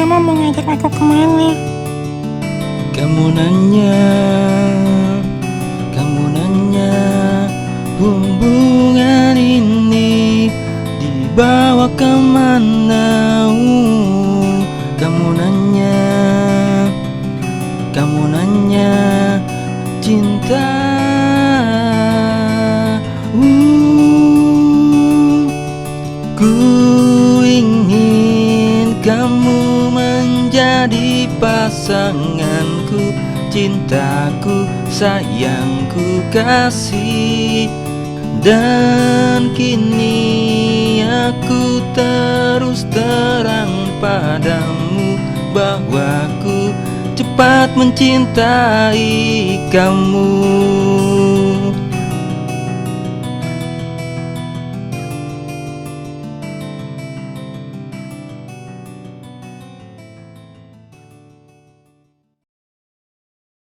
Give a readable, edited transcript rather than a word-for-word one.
kamu mau ngajak aku kemana? Kamu nanya hubungan ini dibawa kemana? Kamu nanya cinta. Ku ingin kamu menjadi pasanganku, cintaku, sayangku, kasih. Dan kini aku terus terang padamu bahwa ku cepat mencintai kamu.